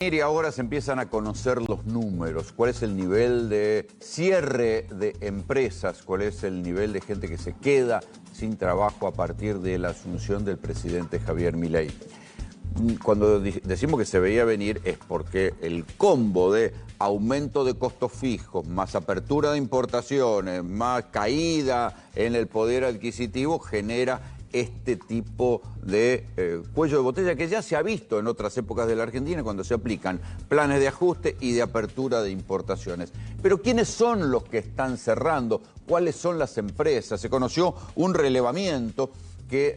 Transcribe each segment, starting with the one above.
Y ahora se empiezan a conocer los números, cuál es el nivel de cierre de empresas, cuál es el nivel de gente que se queda sin trabajo a partir de la asunción del presidente Javier Milei. Cuando decimos que se veía venir es porque el combo de aumento de costos fijos, más apertura de importaciones, más caída en el poder adquisitivo genera este tipo de cuello de botella que ya se ha visto en otras épocas de la Argentina cuando se aplican planes de ajuste y de apertura de importaciones. Pero ¿quiénes son los que están cerrando? ¿Cuáles son las empresas? Se conoció un relevamiento que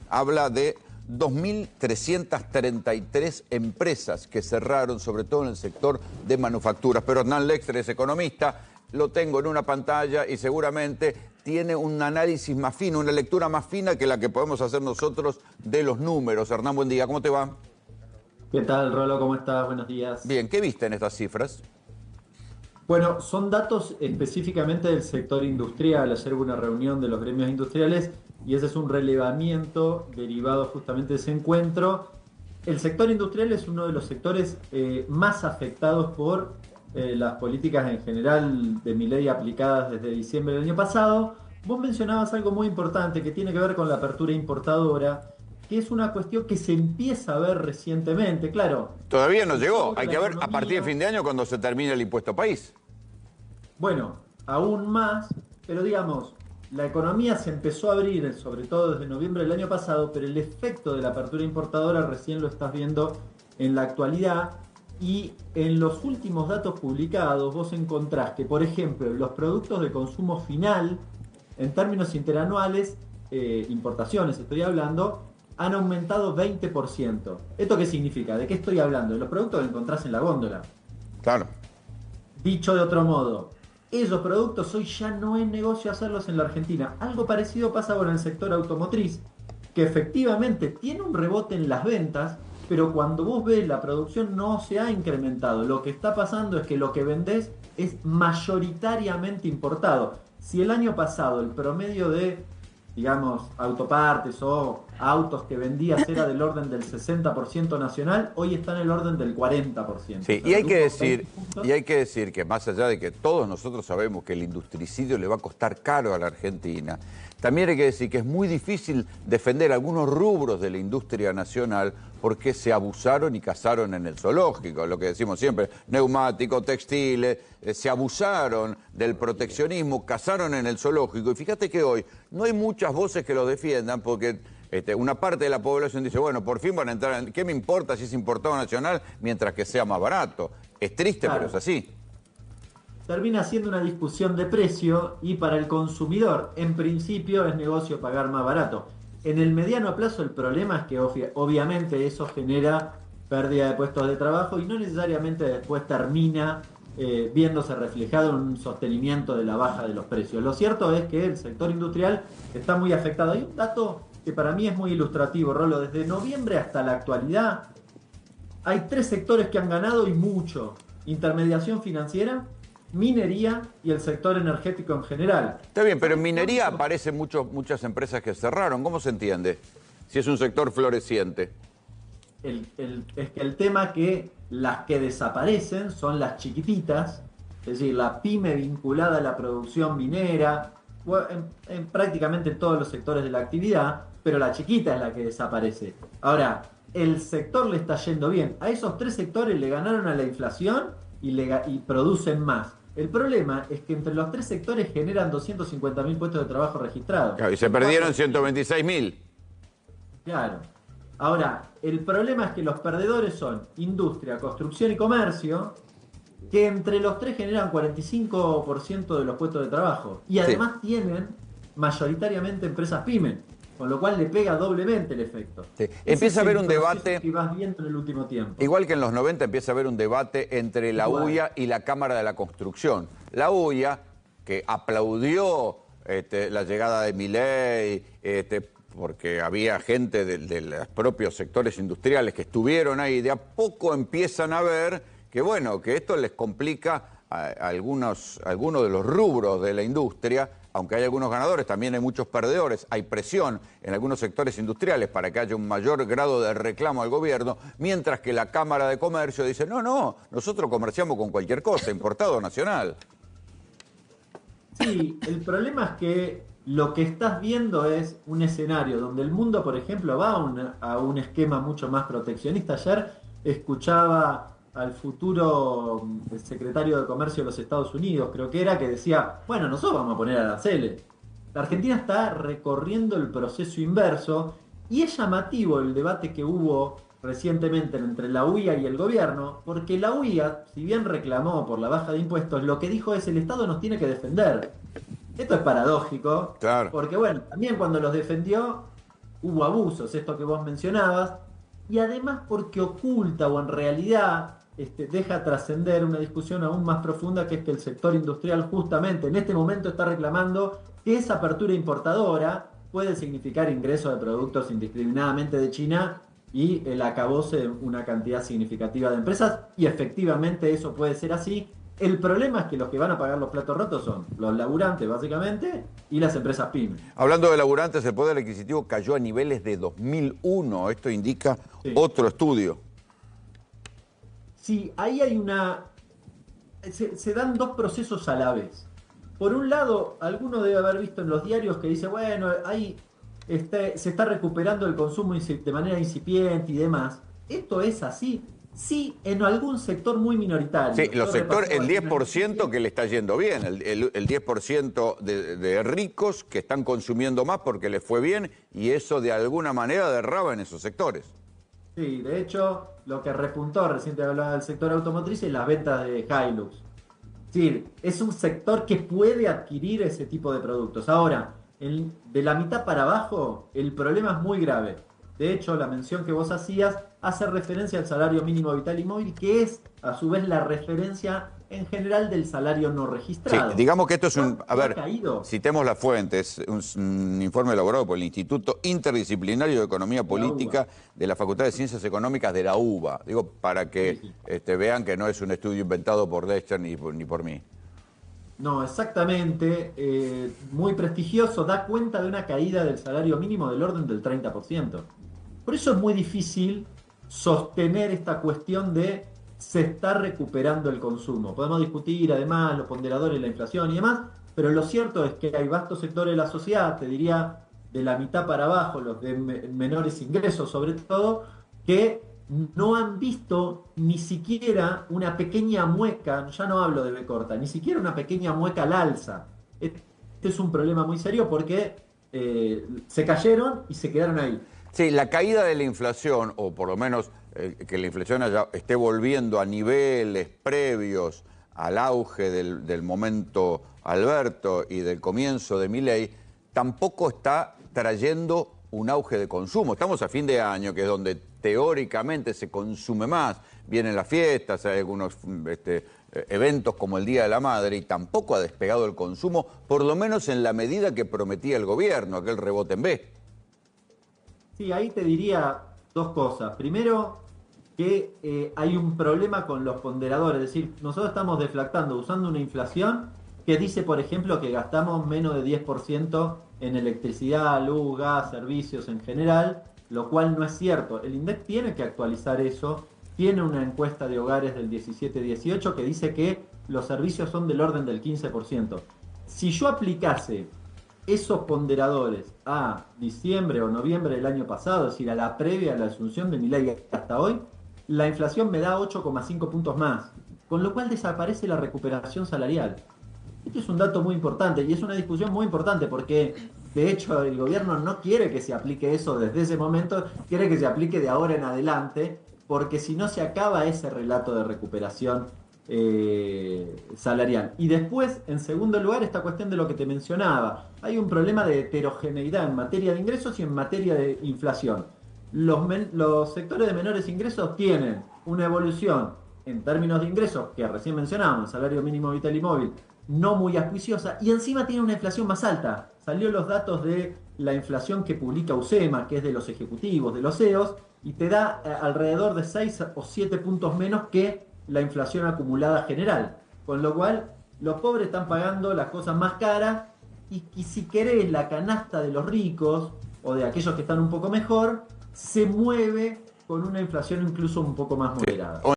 habla de 2.333 empresas que cerraron, sobre todo en el sector de manufacturas. Pero Hernán Lexter es economista, lo tengo en una pantalla y seguramente tiene un análisis más fino, una lectura más fina que la que podemos hacer nosotros de los números. Hernán, buen día, ¿cómo te va? ¿Qué tal, Rolo? ¿Cómo estás? Buenos días. Bien, ¿qué viste en estas cifras? Bueno, son datos específicamente del sector industrial. Ayer hubo una reunión de los gremios industriales y ese es un relevamiento derivado justamente de ese encuentro. El sector industrial es uno de los sectores más afectados por las políticas en general de Milei aplicadas desde diciembre del año pasado. Vos mencionabas algo muy importante que tiene que ver con la apertura importadora, que es una cuestión que se empieza a ver recientemente, claro. Todavía no llegó, hay que ver a partir de fin de año cuando se termine el impuesto país. Bueno, aún más, pero digamos, la economía se empezó a abrir, sobre todo desde noviembre del año pasado, pero el efecto de la apertura importadora recién lo estás viendo en la actualidad. Y en los últimos datos publicados vos encontrás que, por ejemplo, los productos de consumo final, en términos interanuales, importaciones estoy hablando, han aumentado 20%. ¿Esto qué significa? ¿De qué estoy hablando? De los productos que encontrás en la góndola. Claro. Dicho de otro modo, esos productos hoy ya no es negocio hacerlos en la Argentina. Algo parecido pasa con el sector automotriz, que efectivamente tiene un rebote en las ventas, pero cuando vos ves la producción no se ha incrementado. Lo que está pasando es que lo que vendés es mayoritariamente importado. Si el año pasado el promedio de, digamos, autopartes o autos que vendías era del orden del 60% nacional, hoy está en el orden del 40%. Sí, y hay que decir que más allá de que todos nosotros sabemos que el industricidio le va a costar caro a la Argentina, también hay que decir que es muy difícil defender algunos rubros de la industria nacional porque se abusaron y cazaron en el zoológico, lo que decimos siempre, neumáticos, textiles, se abusaron del proteccionismo, cazaron en el zoológico. Y fíjate que hoy no hay muchas voces que lo defiendan porque una parte de la población dice, bueno, por fin van a entrar, ¿qué me importa si es importado nacional mientras que sea más barato? Es triste, claro, pero es así. Termina siendo una discusión de precio y para el consumidor, en principio, es negocio pagar más barato. En el mediano plazo el problema es que obviamente eso genera pérdida de puestos de trabajo y no necesariamente después termina viéndose reflejado en un sostenimiento de la baja de los precios. Lo cierto es que el sector industrial está muy afectado. Hay un dato que para mí es muy ilustrativo, Rolo. Desde noviembre hasta la actualidad hay 3 sectores que han ganado y mucho. Intermediación financiera, minería y el sector energético en general. Está bien, pero en minería aparecen muchas empresas que cerraron. ¿Cómo se entiende? Si es un sector floreciente. Es que el tema que las que desaparecen son las chiquititas, es decir, la pyme vinculada a la producción minera, en prácticamente todos los sectores de la actividad, pero la chiquita es la que desaparece. Ahora, el sector le está yendo bien. A esos 3 sectores le ganaron a la inflación y producen más. El problema es que entre los 3 sectores generan 250.000 puestos de trabajo registrados. Claro, y se perdieron 126.000. Claro. Ahora, el problema es que los perdedores son industria, construcción y comercio, que entre los 3 generan 45% de los puestos de trabajo. Y además tienen mayoritariamente empresas pymes, con lo cual le pega doblemente el efecto. Sí. Empieza a haber un debate que vas viendo en el último tiempo. Igual que en los 90 empieza a haber un debate entre la UIA y la Cámara de la Construcción. La UIA, que aplaudió la llegada de Milei, porque había gente de los propios sectores industriales que estuvieron ahí, de a poco empiezan a ver que, bueno, que esto les complica a algunos de los rubros de la industria aunque hay algunos ganadores, también hay muchos perdedores. Hay presión en algunos sectores industriales para que haya un mayor grado de reclamo al gobierno, mientras que la Cámara de Comercio dice, no, nosotros comerciamos con cualquier cosa, importado nacional. Sí, el problema es que lo que estás viendo es un escenario donde el mundo, por ejemplo, va a un esquema mucho más proteccionista. Ayer escuchaba al futuro secretario de Comercio de los Estados Unidos, creo que era, que decía, bueno, nosotros vamos a poner aranceles. La Argentina está recorriendo el proceso inverso y es llamativo el debate que hubo recientemente entre la UIA y el gobierno, porque la UIA, si bien reclamó por la baja de impuestos, lo que dijo es el Estado nos tiene que defender. Esto es paradójico, Claro. porque bueno, también cuando los defendió hubo abusos, esto que vos mencionabas, y además porque oculta o en realidad deja trascender una discusión aún más profunda, que es que el sector industrial justamente en este momento está reclamando que esa apertura importadora puede significar ingreso de productos indiscriminadamente de China y el acabose de una cantidad significativa de empresas, y efectivamente eso puede ser así. El problema es que los que van a pagar los platos rotos son los laburantes, básicamente, y las empresas pymes. Hablando de laburantes, el poder adquisitivo cayó a niveles de 2001. Esto indica Sí. otro estudio. Sí, ahí hay una... Se dan dos procesos a la vez. Por un lado, alguno debe haber visto en los diarios que dice, bueno, ahí se está recuperando el consumo de manera incipiente y demás. ¿Esto es así? Sí, en algún sector muy minoritario. Sí, los Yo sectores, el repasaba algunas 10% que le está yendo bien, el 10% de ricos que están consumiendo más porque les fue bien, y eso de alguna manera derraba en esos sectores. Sí, de hecho, lo que repuntó, recién te hablaba del sector automotriz, es las ventas de Hilux. Sí, es un sector que puede adquirir ese tipo de productos. Ahora, de la mitad para abajo, el problema es muy grave. De hecho, la mención que vos hacías hace referencia al salario mínimo vital y móvil, que es a su vez la referencia en general del salario no Sí, registrado. digamos que esto es un... A ¿Ha ver, caído? citemos la fuente, es un informe elaborado por el Instituto Interdisciplinario de Economía De la UBA. Política de la Facultad de Ciencias Económicas de la UBA. Digo, para que Sí, sí. vean que no es un estudio inventado por Lester ni por mí. No, exactamente. Muy prestigioso. Da cuenta de una caída del salario mínimo del orden del 30%. Por eso es muy difícil sostener esta cuestión de se está recuperando el consumo. Podemos discutir además los ponderadores, la inflación y demás, pero lo cierto es que hay vastos sectores de la sociedad, te diría de la mitad para abajo, los de menores ingresos sobre todo, que no han visto ni siquiera una pequeña mueca, ya no hablo de B corta, ni siquiera una pequeña mueca al alza. Este es un problema muy serio porque se cayeron y se quedaron ahí. Sí, la caída de la inflación, o por lo menos que la inflación esté volviendo a niveles previos al auge del momento Alberto y del comienzo de Milei, tampoco está trayendo un auge de consumo. Estamos a fin de año, que es donde teóricamente se consume más. Vienen las fiestas, hay algunos eventos como el Día de la Madre, y tampoco ha despegado el consumo, por lo menos en la medida que prometía el gobierno, aquel rebote en B. Sí, ahí te diría dos cosas. Primero, que hay un problema con los ponderadores. Es decir, nosotros estamos deflactando usando una inflación que dice, por ejemplo, que gastamos menos de 10% en electricidad, luz, gas, servicios en general, lo cual no es cierto. El INDEC tiene que actualizar eso. Tiene una encuesta de hogares del 17-18 que dice que los servicios son del orden del 15%. Si yo aplicase esos ponderadores a diciembre o noviembre del año pasado, es decir, a la previa a la asunción de Milei hasta hoy, la inflación me da 8,5 puntos más, con lo cual desaparece la recuperación salarial. Este es un dato muy importante y es una discusión muy importante porque, de hecho, el gobierno no quiere que se aplique eso desde ese momento, quiere que se aplique de ahora en adelante, porque si no se acaba ese relato de recuperación salarial. Y después, en segundo lugar, esta cuestión de lo que te mencionaba. Hay un problema de heterogeneidad en materia de ingresos y en materia de inflación. Los sectores de menores ingresos tienen una evolución en términos de ingresos, que recién mencionábamos, salario mínimo vital y móvil, no muy auspiciosa, y encima tiene una inflación más alta. Salió los datos de la inflación que publica USEMA, que es de los ejecutivos, de los CEOs, y te da alrededor de 6 o 7 puntos menos que la inflación acumulada general. Con lo cual, los pobres están pagando las cosas más caras y si querés, la canasta de los ricos o de aquellos que están un poco mejor, se mueve con una inflación incluso un poco más moderada.